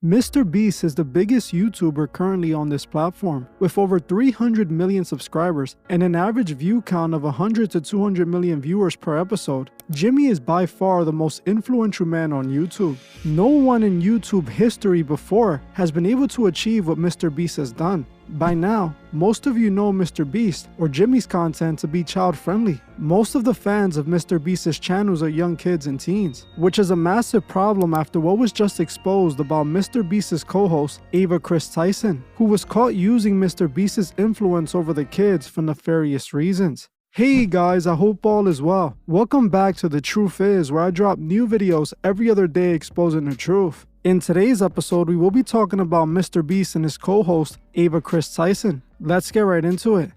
Mrbeast is the biggest YouTuber currently on this platform, with over 300 million subscribers and an average view count of 100 to 200 million viewers per episode. Jimmy is by far the most influential man on YouTube. No one in YouTube history before has been able to achieve what Mrbeast has done. By now, most of you know Mrbeast or Jimmy's content to be child-friendly. Most of the fans of Mrbeast's channels are young kids and teens, which is a massive problem after what was just exposed about Mrbeast's co-host Ava Tyson, who was caught using Mrbeast's influence over the kids for nefarious reasons. Hey guys, I hope all is well. Welcome back to The Truth Is, where I drop new videos every other day exposing the truth. In today's episode, we will be talking about Mrbeast and his co-host, Ava Tyson. Let's get right into it.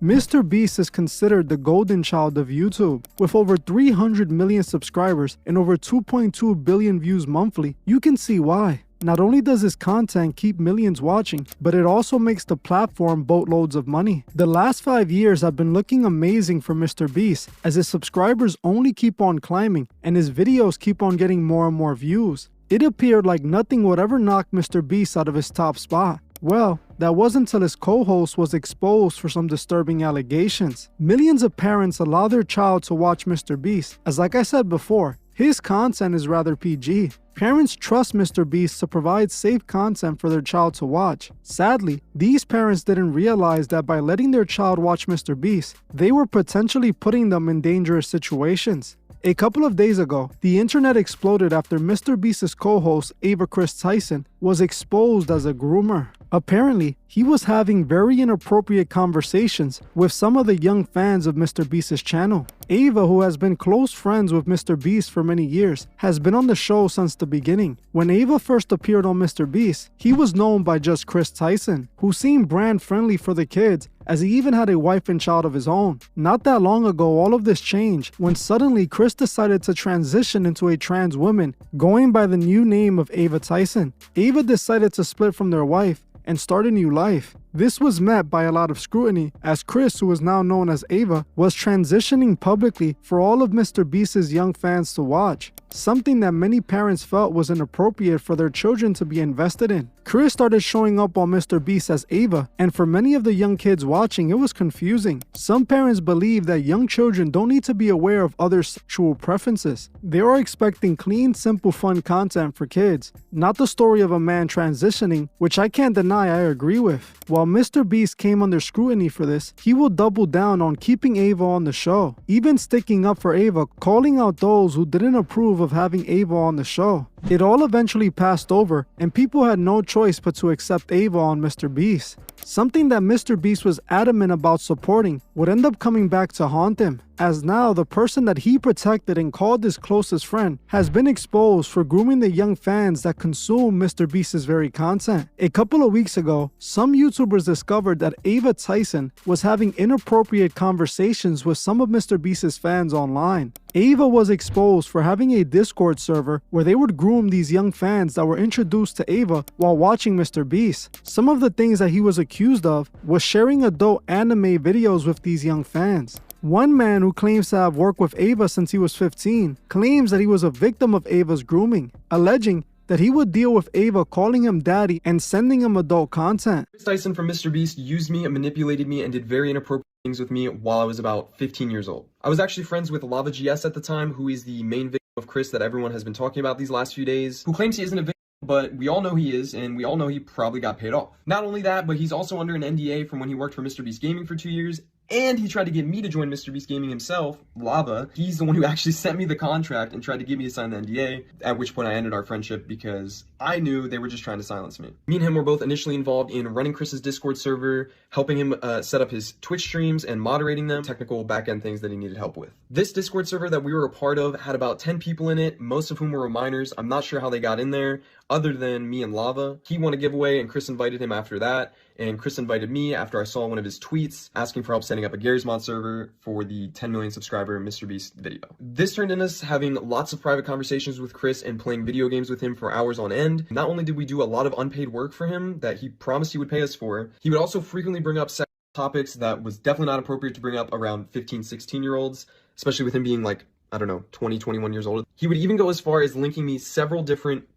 Mrbeast is considered the golden child of YouTube. With over 300 million subscribers and over 2.2 billion views monthly, you can see why. Not only does his content keep millions watching, but it also makes the platform boatloads of money. The last 5 years have been looking amazing for Mrbeast, as his subscribers only keep on climbing and his videos keep on getting more and more views. It appeared like nothing would ever knock Mrbeast out of his top spot. Well, that wasn't until his co-host was exposed for some disturbing allegations. Millions of parents allow their child to watch Mrbeast, as like I said before, his content is rather PG. Parents trust Mrbeast to provide safe content for their child to watch. Sadly, these parents didn't realize that by letting their child watch Mrbeast, they were potentially putting them in dangerous situations. A couple of days ago, the internet exploded after Mrbeast's co-host Ava Tyson was exposed as a groomer. Apparently, he was having very inappropriate conversations with some of the young fans of Mrbeast's channel. Ava, who has been close friends with Mrbeast for many years, has been on the show since the beginning. When Ava first appeared on Mrbeast, he was known by just Chris Tyson, who seemed brand friendly for the kids, as he even had a wife and child of his own. Not that long ago, all of this changed when suddenly Chris decided to transition into a trans woman, going by the new name of Ava Tyson. Ava decided to split from their wife and start a new life. This was met by a lot of scrutiny, as Chris, who is now known as Ava, was transitioning publicly for all of Mrbeast's young fans to watch, something that many parents felt was inappropriate for their children to be invested in. Chris started showing up on Mrbeast as Ava, and for many of the young kids watching, it was confusing. Some parents believe that young children don't need to be aware of other sexual preferences. They are expecting clean, simple, fun content for kids, not the story of a man transitioning, which I can't deny I agree with. While Mrbeast came under scrutiny for this, he will double down on keeping Ava on the show, even sticking up for Ava, calling out those who didn't approve of having Ava on the show. It all eventually passed over, and people had no choice but to accept Ava on Mrbeast. Something that Mrbeast was adamant about supporting would end up coming back to haunt him, as now the person that he protected and called his closest friend has been exposed for grooming the young fans that consume Mrbeast's very content. A couple of weeks ago, some YouTubers discovered that Ava Tyson was having inappropriate conversations with some of Mrbeast's fans online. Ava was exposed for having a Discord server where they would groom these young fans that were introduced to Ava while watching Mrbeast. Some of the things that he was accused of was sharing adult anime videos with these young fans. One man who claims to have worked with Ava since he was 15 claims that he was a victim of Ava's grooming, alleging that he would deal with Ava calling him daddy and sending him adult content. Chris Tyson from Mrbeast used me and manipulated me and did very inappropriate things with me while I was about 15 years old. I was actually friends with Lava GS at the time, who is the main victim of Chris that everyone has been talking about these last few days, who claims he isn't a victim, but we all know he is, and we all know he probably got paid off. Not only that, but he's also under an NDA from when he worked for Mrbeast Gaming for 2 years, and he tried to get me to join Mrbeast Gaming himself, Lava. He's the one who actually sent me the contract and tried to get me to sign the NDA, at which point I ended our friendship because I knew they were just trying to silence me. Me and him were both initially involved in running Chris's Discord server, helping him set up his Twitch streams and moderating them, technical back-end things that he needed help with. This Discord server that we were a part of had about 10 people in it, most of whom were minors. I'm not sure how they got in there, other than me and Lava. He won a giveaway and Chris invited him after that, and Chris invited me after I saw one of his tweets asking for help setting up a Gary's Mod server for the 10 million subscriber Mrbeast video. This turned into us having lots of private conversations with Chris and playing video games with him for hours on end. Not only did we do a lot of unpaid work for him that he promised he would pay us for, he would also frequently bring up sex topics that was definitely not appropriate to bring up around 15, 16-year-olds, especially with him being like, I don't know, 20, 21 years old. He would even go as far as linking me several different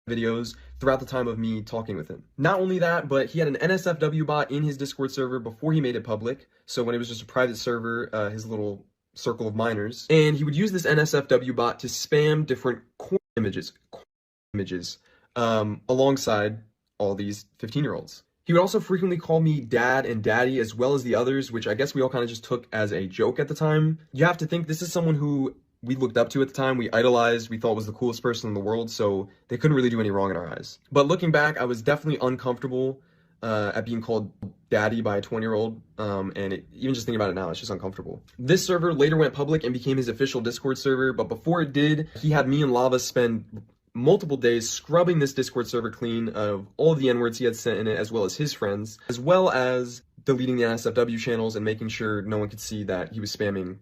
videos throughout the time of me talking with him. Not only that, but he had an NSFW bot in his Discord server before he made it public. So when it was just a private server, his little circle of minors, and he would use this NSFW bot to spam different corn images alongside all these 15-year-olds. He would also frequently call me dad and daddy, as well as the others, which I guess we all kind of just took as a joke at the time. You have to think this is someone who we looked up to at the time, we idolized, we thought was the coolest person in the world, so they couldn't really do any wrong in our eyes. But looking back, I was definitely uncomfortable at being called daddy by a 20-year-old, even just thinking about it now, it's just uncomfortable. This server later went public and became his official Discord server, but before it did, he had me and Lava spend multiple days scrubbing this Discord server clean of all of the N-words he had sent in it, as well as his friends, as well as deleting the NSFW channels and making sure no one could see that he was spamming.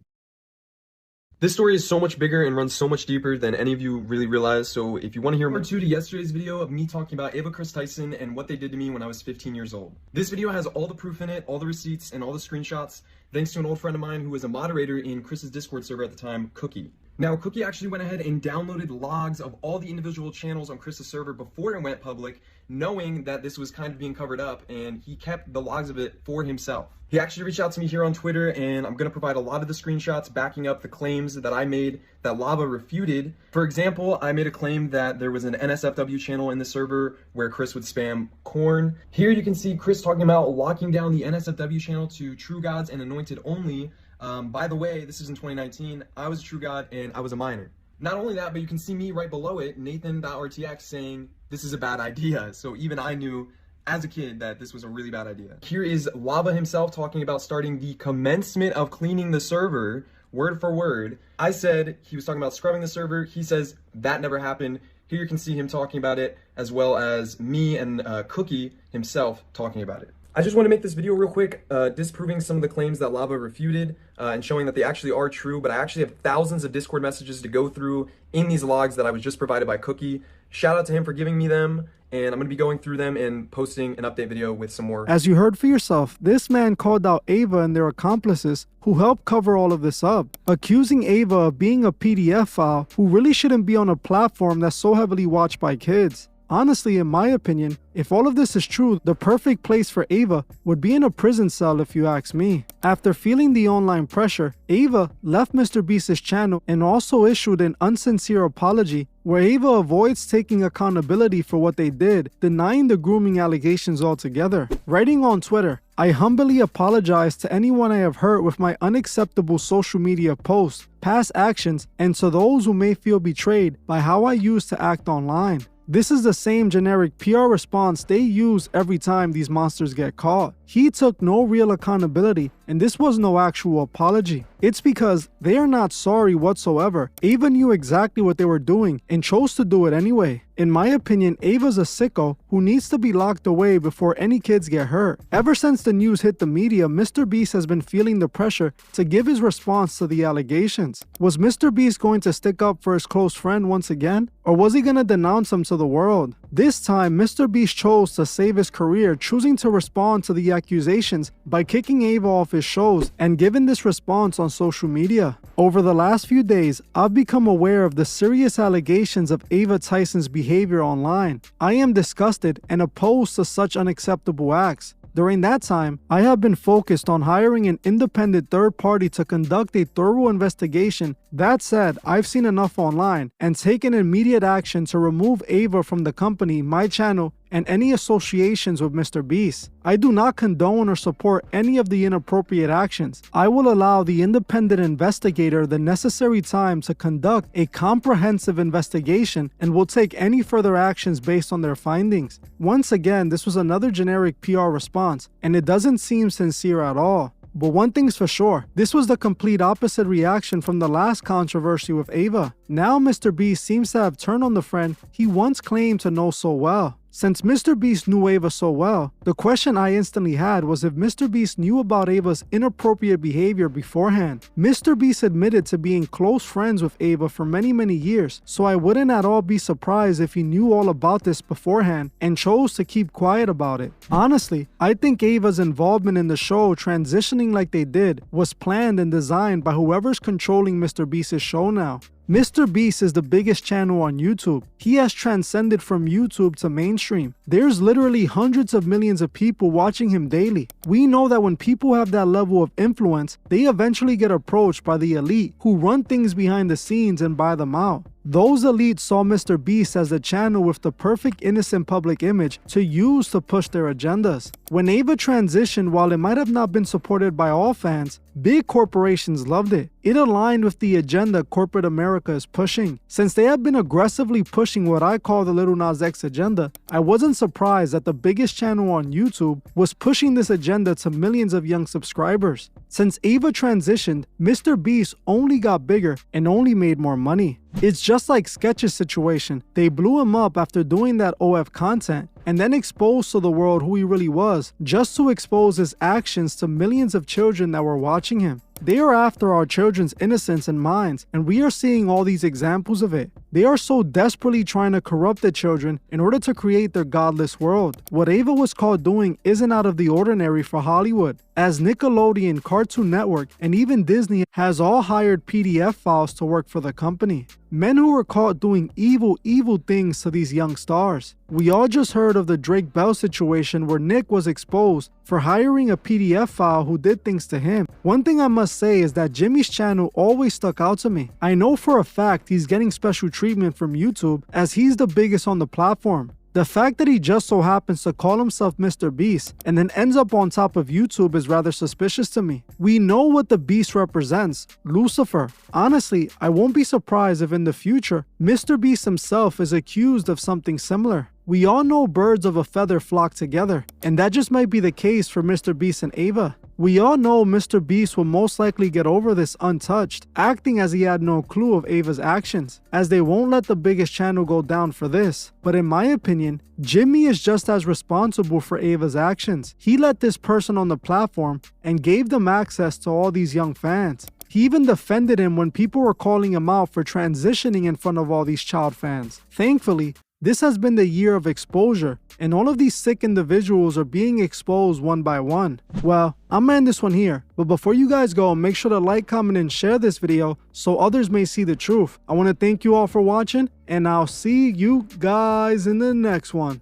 This story is so much bigger and runs so much deeper than any of you really realize, so if you want to hear more to yesterday's video of me talking about Ava Tyson and what they did to me when I was 15 years old. This video has all the proof in it, all the receipts, and all the screenshots, thanks to an old friend of mine who was a moderator in Chris's Discord server at the time, Cookie. Now, Cookie actually went ahead and downloaded logs of all the individual channels on Chris's server before it went public, knowing that this was kind of being covered up, and he kept the logs of it for himself. He actually reached out to me here on Twitter, and I'm going to provide a lot of the screenshots backing up the claims that I made that Lava refuted. For example, I made a claim that there was an NSFW channel in the server where Chris would spam corn. Here you can see Chris talking about locking down the NSFW channel to True Gods and Anointed only. By the way, this is in 2019, I was a True God and I was a minor. Not only that, but you can see me right below it, Nathan.rtx, saying this is a bad idea. So even I knew as a kid that this was a really bad idea. Here is Lava himself talking about starting the commencement of cleaning the server, word for word. I said he was talking about scrubbing the server. He says that never happened. Here you can see him talking about it, as well as me and Cookie himself talking about it. I just want to make this video real quick, disproving some of the claims that Lava refuted and showing that they actually are true, but I actually have thousands of Discord messages to go through in these logs that I was just provided by Cookie. Shout out to him for giving me them, and I'm going to be going through them and posting an update video with some more. As you heard for yourself, this man called out Ava and their accomplices who helped cover all of this up, accusing Ava of being a PDF file who really shouldn't be on a platform that's so heavily watched by kids. Honestly, in my opinion, if all of this is true, the perfect place for Ava would be in a prison cell if you ask me. After feeling the online pressure, Ava left Mrbeast's channel and also issued an unsincere apology where Ava avoids taking accountability for what they did, denying the grooming allegations altogether. Writing on Twitter, I humbly apologize to anyone I have hurt with my unacceptable social media posts, past actions, and to those who may feel betrayed by how I used to act online. This is the same generic PR response they use every time these monsters get caught. He took no real accountability, and this was no actual apology. It's because they are not sorry whatsoever. Ava knew exactly what they were doing and chose to do it anyway. In my opinion, Ava's a sicko who needs to be locked away before any kids get hurt. Ever since the news hit the media, Mrbeast has been feeling the pressure to give his response to the allegations. Was Mrbeast going to stick up for his close friend once again? Or was he going to denounce him to the world? This time, Mrbeast chose to save his career, choosing to respond to the accusations by kicking Ava off his shows and giving this response on social media. Over the last few days, I've become aware of the serious allegations of Ava Tyson's behavior online. I am disgusted and opposed to such unacceptable acts. During that time, I have been focused on hiring an independent third party to conduct a thorough investigation. That said, I've seen enough online and taken immediate action to remove Ava from the company, my channel, and any associations with Mrbeast. I do not condone or support any of the inappropriate actions. I will allow the independent investigator the necessary time to conduct a comprehensive investigation and will take any further actions based on their findings. Once again, this was another generic PR response, and it doesn't seem sincere at all. But one thing's for sure, this was the complete opposite reaction from the last controversy with Ava. Now Mrbeast seems to have turned on the friend he once claimed to know so well. Since Mrbeast knew Ava so well, the question I instantly had was if Mrbeast knew about Ava's inappropriate behavior beforehand. Mrbeast admitted to being close friends with Ava for many years, so I wouldn't at all be surprised if he knew all about this beforehand and chose to keep quiet about it. Honestly, I think Ava's involvement in the show transitioning like they did was planned and designed by whoever's controlling Mrbeast's show now. Mrbeast is the biggest channel on YouTube. He has transcended from YouTube to mainstream. There's literally hundreds of millions of people watching him daily. We know that when people have that level of influence, they eventually get approached by the elite who run things behind the scenes and buy them out. Those elites saw Mrbeast as a channel with the perfect innocent public image to use to push their agendas. When Ava transitioned, while it might have not been supported by all fans, big corporations loved it. It aligned with the agenda corporate America is pushing. Since they have been aggressively pushing what I call the Lil Nas X agenda, I wasn't surprised that the biggest channel on YouTube was pushing this agenda to millions of young subscribers. Since Ava transitioned, Mrbeast only got bigger and only made more money. It's just like Sketch's situation. They blew him up after doing that OF content and then exposed to the world who he really was, just to expose his actions to millions of children that were watching him. They are after our children's innocence and minds, and we are seeing all these examples of it. They are so desperately trying to corrupt the children in order to create their godless world. What Ava was caught doing isn't out of the ordinary for Hollywood, as Nickelodeon, Cartoon Network, and even Disney has all hired PDF files to work for the company. Men who were caught doing evil things to these young stars. We all just heard of the Drake Bell situation where Nick was exposed for hiring a PDF file who did things to him. One thing I must say is that Jimmy's channel always stuck out to me. I know for a fact he's getting special treatment from YouTube as he's the biggest on the platform. The fact that he just so happens to call himself Mrbeast and then ends up on top of YouTube is rather suspicious to me. We know what the beast represents, Lucifer. Honestly, I won't be surprised if in the future, Mrbeast himself is accused of something similar. We all know birds of a feather flock together, and that just might be the case for Mrbeast and Ava. We all know Mrbeast will most likely get over this untouched, acting as he had no clue of Ava's actions, as they won't let the biggest channel go down for this. But in my opinion, Jimmy is just as responsible for Ava's actions. He let this person on the platform and gave them access to all these young fans. He even defended him when people were calling him out for transitioning in front of all these child fans. Thankfully, this has been the year of exposure, and all of these sick individuals are being exposed one by one. Well, I'm gonna end this one here, but before you guys go, make sure to like, comment, and share this video so others may see the truth. I want to thank you all for watching, and I'll see you guys in the next one.